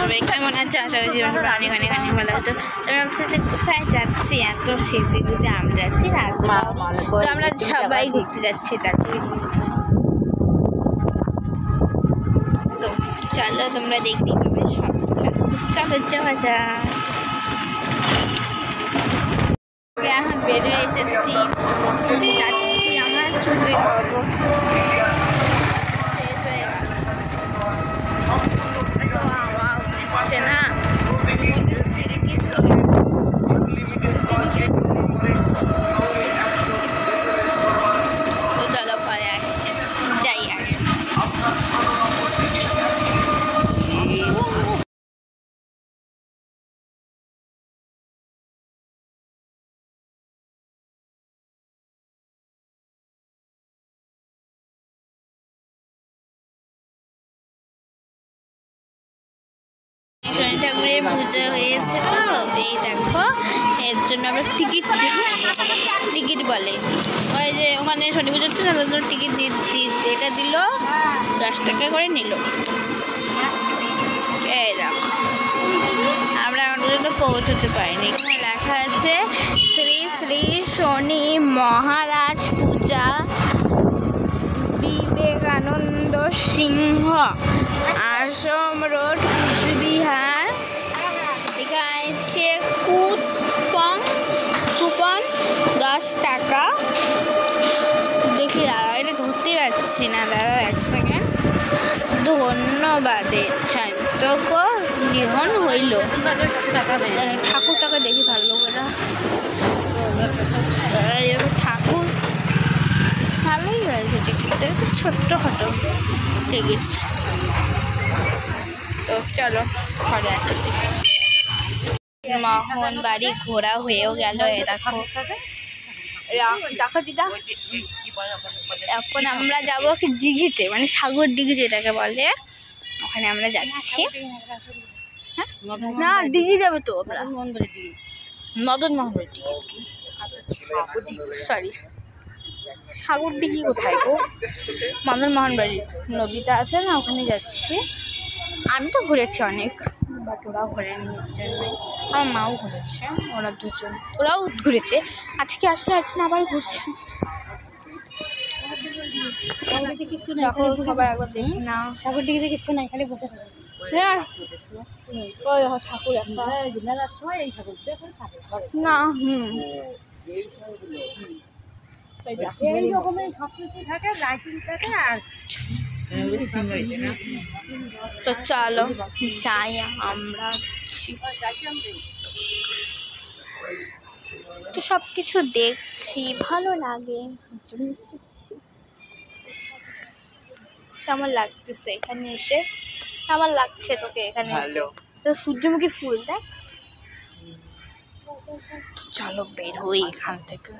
সবাই কেমন আছে? আশা করি জীবনটা অনেক অনেক অনেক ভালো আছো। কোথায় যাচ্ছি? এত সেজে গুজে আমরা যাচ্ছি না, তো আমরা সবাই ঘুরতে যাচ্ছি। তো চলো তোমরা দেখতেই পাবে সব। চলো যাওয়া যাক। এখন বেরিয়ে এসেছি, যাচ্ছি আমার ছুটির না চলো পরে আসছে, যাই আগে। শনি ঠাকুরের পুজো হয়েছে, তো এই দেখো এর জন্য আমরা টিকিট বলে ওই যে ওখানে শনি পুজোর তো তাদের জন্য টিকিট যেটা দিল 10 টাকা করে নিল। এই দেখো আমরা এখন পর্যন্ত পৌঁছতে পারিনি। এখানে লেখা আছে শ্রী শ্রী শনি মহারাজ পূজা বিবেকানন্দ সিংহ আশ্রম রোড কুচবিহার। এখানে কুপন 10 টাকা। দেখি দাদা, এটা ধরতে পারছি না, দাদা 1 সেকেন্ড। ধন্যবাদে চান্তক নিহন হইল। ঠাকুরটাকে দেখি ভালো করে। ঠাকুর ভালোই হয়েছে টিকিটটা, খুব ছোট্টখাটো টিকিট। তো চলো ঘরে আসছি। মোহন বাড়ি ঘোরা হয়েও গেল। দেখো দেখো দিদা, এখন আমরা যাবো দিঘিতে, মানে সাগর দিঘি যেটাকে বলে, ওখানে আমরা যাচ্ছি। না দিঘি যাবে তো মদন মোহন বাড়ি দিঘি, সরি সাগর দিঘি কোথায় গো? মদন মোহন বাড়ি নদীটা আছে না, ওখানে যাচ্ছি। আমি তো ঘুরেছি অনেক, বাট ওরাও ঘোরেনি, আমার মাও ঘুরেছে, ওরা দুজন ওরাও ঘুরেছে। আজকে আসলে একজন আবার ঘুরছে। দেখো সবাই একবার দেখি না, সাগর দিঘিতে কিছু নাই, খালি বসে থাকে। ঠাকুর একটা না এই রকমের সব কিছু থাকে, লাইটিং থাকে। আর তো চলো যাই আমরা। তো সব কিছু দেখছি, ভালো লাগে, কেমন লাগতেছে এখানে এসে? কেমন লাগছে তোকে এখানে এসে? তো সূর্যমুখী ফুল দেখ। তো চলো বের হই এখান থেকে।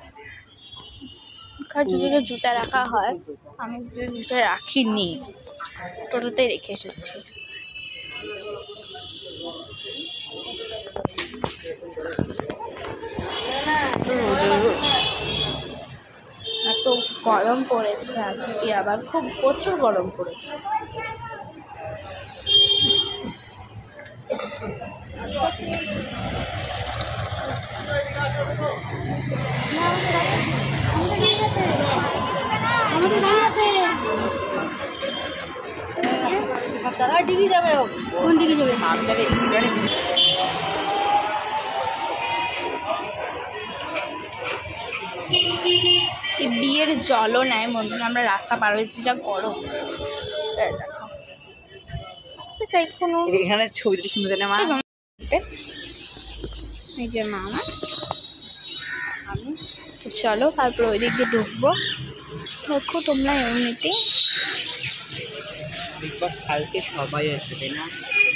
যদি জুতা রাখা হয়, আমি জুতা রাখিনি, টোটোতে রেখে এসেছি। এত গরম পড়েছে আজকে, আবার খুব প্রচুর গরম পড়েছে। দিঘি যাবে, কোন দিকে যাবে? বিয়ের জলও নেয় বন্ধুরা, আমরা রাস্তা পার হয়েছি, যা গরম। দেখো এখানে ছবিটা সুন্দর না, এই যে মামা আমি। তো চলো তারপর ওই দিক দিয়ে ঢুকবো। দেখো তোমরা এমনিতে সবাই আসবে না,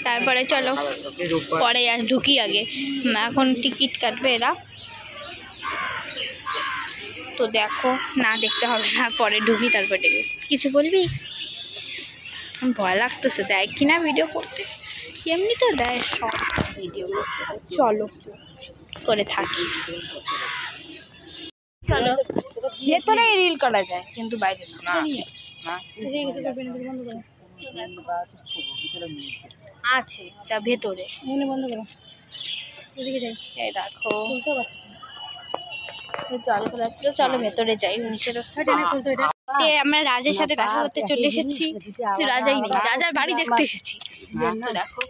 তারপরে চলো পরে ঢুকি। আগে এখন টিকিট কাটবে এরা, তো দেখো না দেখতে হবে না, পরে ঢুকি তারপর দেখি। কিছু বলবি? ভয় লাগতেছে, দেয় কিনা ভিডিও করতে, এমনি তো দেয় সব ভিডিও। চলো করে থাকি, চলো ভেতরে রিল করা যায় কিন্তু বাইরে না। আছে এটা ভেতরে। বন্ধ করো, এদিকে যাই। এই দেখো জল খেলাচ্ছিল, চলো ভেতরে যাই। আমরা রাজের সাথে দেখা করতে চলে এসেছি, রাজাই নেই, রাজার বাড়ি দেখতে এসেছি। তো দেখো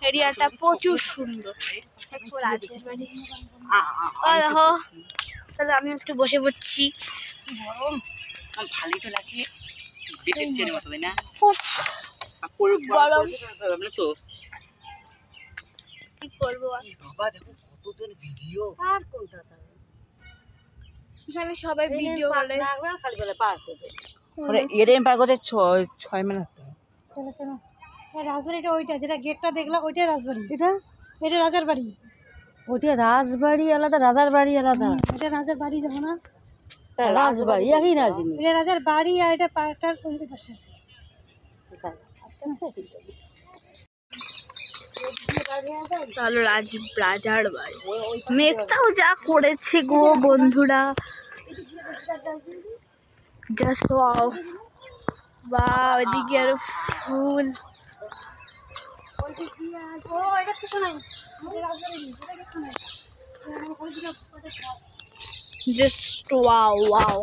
এরিয়াটা প্রচুর সুন্দর, দেখো রাজের বাড়ি। দেখো তাহলে আমি একটু বসে পড়ছি। ভালোই তো লাগে, বেতের মতো তাই না? গরম কি করবো বাবা, দেখো কতজন ভিডিও। এখানে সবাই ভিডিও বলে খালি বলে পার করবে। এরম পার করতে 6 মিনিট। চলো চলো, রাজবাড়িটা ওইটা যেটা গেটটা দেখলাম, ওইটাই রাজবাড়ি। এটা রাজার বাড়ি। ওইটা রাজবাড়ি আলাদা, রাজার বাড়ি আলাদা। এটা রাজার বাড়ি, দেখো না, রাজবাড়ি একই না জিনিস। এটা রাজার বাড়ি আর এটা পার্কটার ওই পাশে আছে। তাহলে রাজার বাড়ি। মেঘটাও যা করেছে গো বন্ধুরা, জাস্ট ওয়াও। বা ওইদিকে আর ফুল, জাস্ট ওয়াও ওয়াও।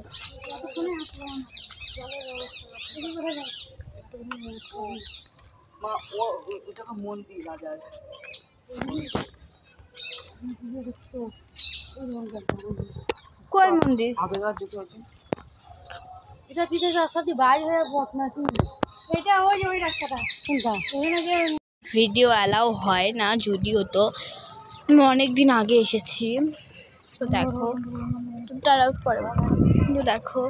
মা ওটা মন্দির রাজার। কোন মন্দির? আগেকার যুগে আছে এটা দিতে রাস্তা বাইরে হয়ে পথ নাকি? এটা ওই ওই রাস্তাটা। কোনটা? ওখানে যে ভিডিও অ্যালাউ হয় না যদিও, তো আমি অনেক দিন আগে এসেছি। তো দেখো তারা পরে, কিন্তু দেখো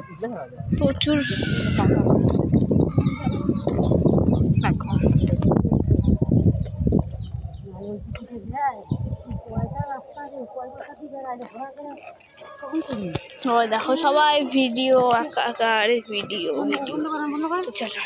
প্রচুর, দেখো দেখো সবাই ভিডিও, আকার ভিডিও ভিডিও। চলো।